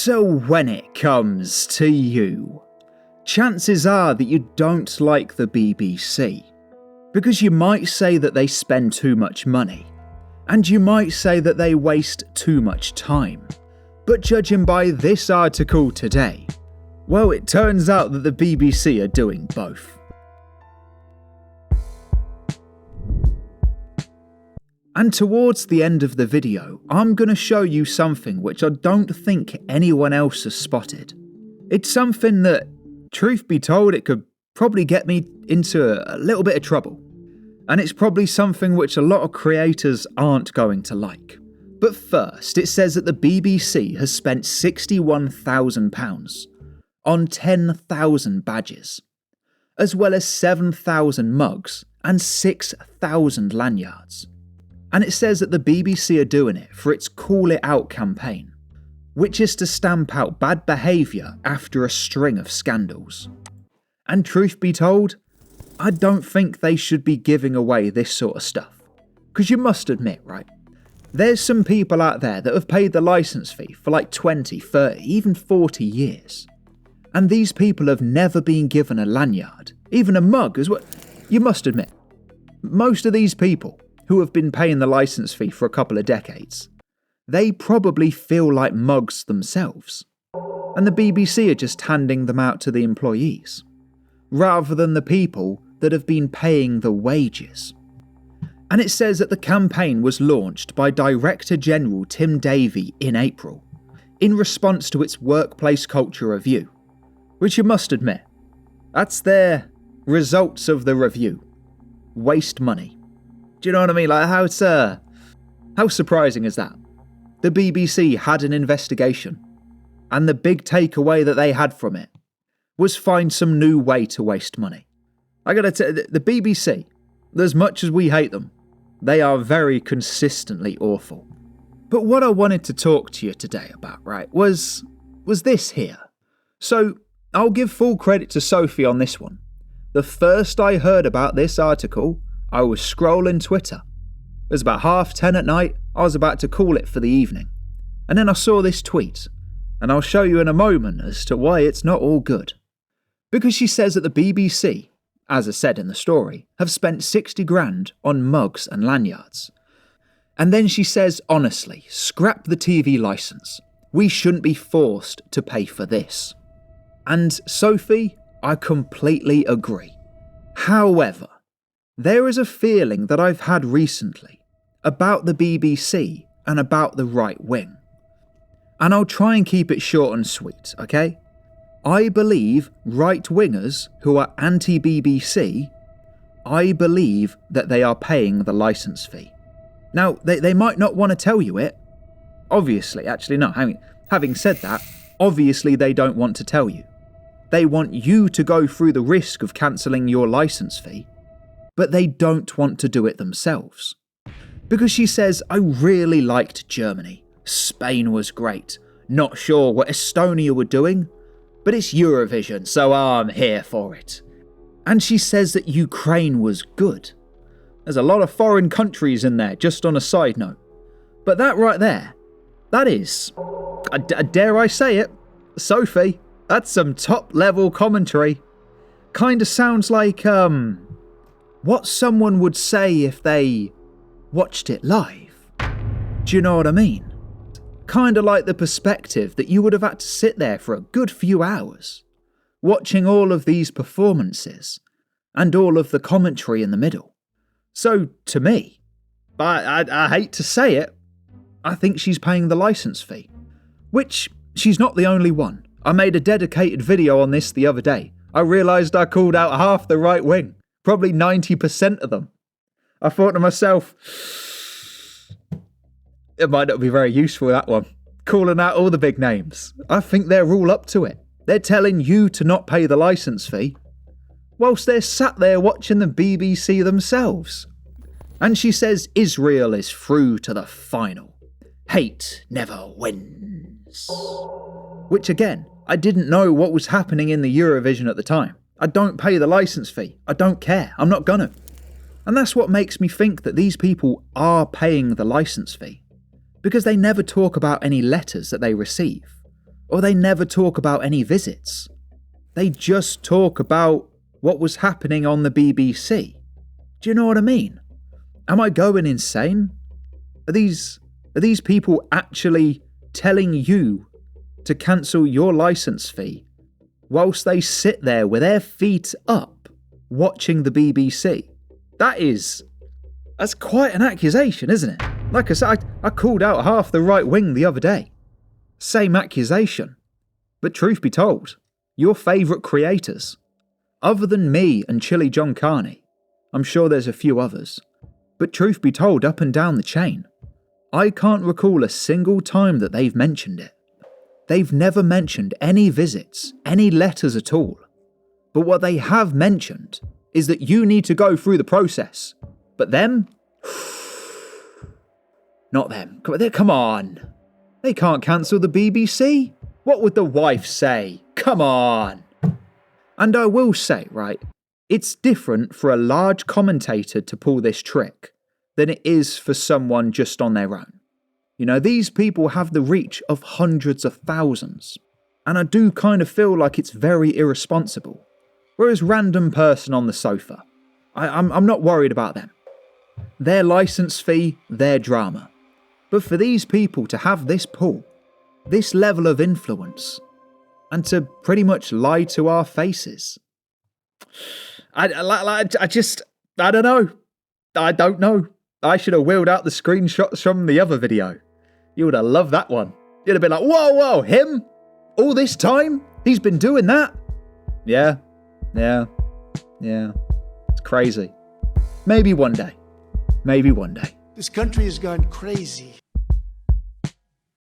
So when it comes to you, chances are that you don't like the BBC, because you might say that they spend too much money, and you might say that they waste too much time. But judging by this article today, well, it turns out that the BBC are doing both. And towards the end of the video, I'm going to show you something which I don't think anyone else has spotted. It's something that, truth be told, it could probably get me into a little bit of trouble. And it's probably something which a lot of creators aren't going to like. But first, it says that the BBC has spent £61,000 on 10,000 badges, as well as 7,000 mugs and 6,000 lanyards. And it says that the BBC are doing it for its Call It Out campaign, which is to stamp out bad behaviour after a string of scandals. And truth be told, I don't think they should be giving away this sort of stuff. Because you must admit, right, there's some people out there that have paid the licence fee for like 20, 30, even 40 years. And these people have never been given a lanyard, even a mug as well. You must admit, most of these people who have been paying the licence fee for a couple of decades, they probably feel like mugs themselves. And the BBC are just handing them out to the employees, rather than the people that have been paying the wages. And it says that the campaign was launched by Director General Tim Davie in April, in response to its workplace culture review, which you must admit, that's their results of the review. Waste money. Do you know what I mean? Like, how surprising is that? The BBC had an investigation, and the big takeaway that they had from it was find some new way to waste money. I gotta tell you, the BBC, as much as we hate them, they are very consistently awful. But what I wanted to talk to you today about, right, was this here. So, I'll give full credit to Sophie on this one. The first I heard about this article, I was scrolling Twitter. It was about 10:30 at night, I was about to call it for the evening. And then I saw this tweet, and I'll show you in a moment as to why it's not all good. Because she says that the BBC, as I said in the story, have spent 60 grand on mugs and lanyards. And then she says, honestly, scrap the TV licence. We shouldn't be forced to pay for this. And Sophie, I completely agree. However, there is a feeling that I've had recently about the BBC and about the right wing. And I'll try and keep it short and sweet, okay? I believe right-wingers who are anti-BBC, I believe that they are paying the licence fee. Now, they might not want to tell you it. Obviously, actually no, having said that, obviously they don't want to tell you. They want you to go through the risk of cancelling your licence fee, but they don't want to do it themselves. Because she says, I really liked Germany. Spain was great. Not sure what Estonia were doing, but it's Eurovision, so I'm here for it. And she says that Ukraine was good. There's a lot of foreign countries in there, just on a side note. But that right there, that is, dare I say it, Sophie, that's some top-level commentary. Kinda sounds like, what someone would say if they watched it live. Do you know what I mean? Kinda like the perspective that you would have had to sit there for a good few hours, watching all of these performances, and all of the commentary in the middle. So, to me, I hate to say it, I think she's paying the licence fee. Which, she's not the only one. I made a dedicated video on this the other day. I realised I called out half the right wing. Probably 90% of them. I thought to myself, it might not be very useful, that one. Calling out all the big names. I think they're all up to it. They're telling you to not pay the licence fee, whilst they're sat there watching the BBC themselves. And she says Israel is through to the final. Hate never wins. Which again, I didn't know what was happening in the Eurovision at the time. I don't pay the licence fee. I don't care. I'm not gonna. And that's what makes me think that these people are paying the licence fee. Because they never talk about any letters that they receive, Or they never talk about any visits. They just talk about what was happening on the BBC. Do you know what I mean? Am I going insane? Are these people actually telling you to cancel your license fee whilst they sit there with their feet up watching the BBC? That's quite an accusation, isn't it? Like I said, I called out half the right wing the other day. Same accusation. But truth be told, your favourite creators, other than me and Chili John Carney, I'm sure there's a few others, but truth be told, up and down the chain, I can't recall a single time that they've mentioned it. They've never mentioned any visits, any letters at all. But what they have mentioned is that you need to go through the process. But them? Not them. Come on. They can't cancel the BBC. What would the wife say? Come on. And I will say, right, it's different for a large commentator to pull this trick than it is for someone just on their own. You know, these people have the reach of hundreds of thousands. And I do kind of feel like it's very irresponsible. Whereas random person on the sofa, I'm not worried about them. Their license fee, their drama. But for these people to have this pull, this level of influence, and to pretty much lie to our faces, I don't know. I don't know. I should have wheeled out the screenshots from the other video. You would have loved that one. You'd have been like, whoa, him? All this time? He's been doing that? Yeah. It's crazy. Maybe one day. This country has gone crazy.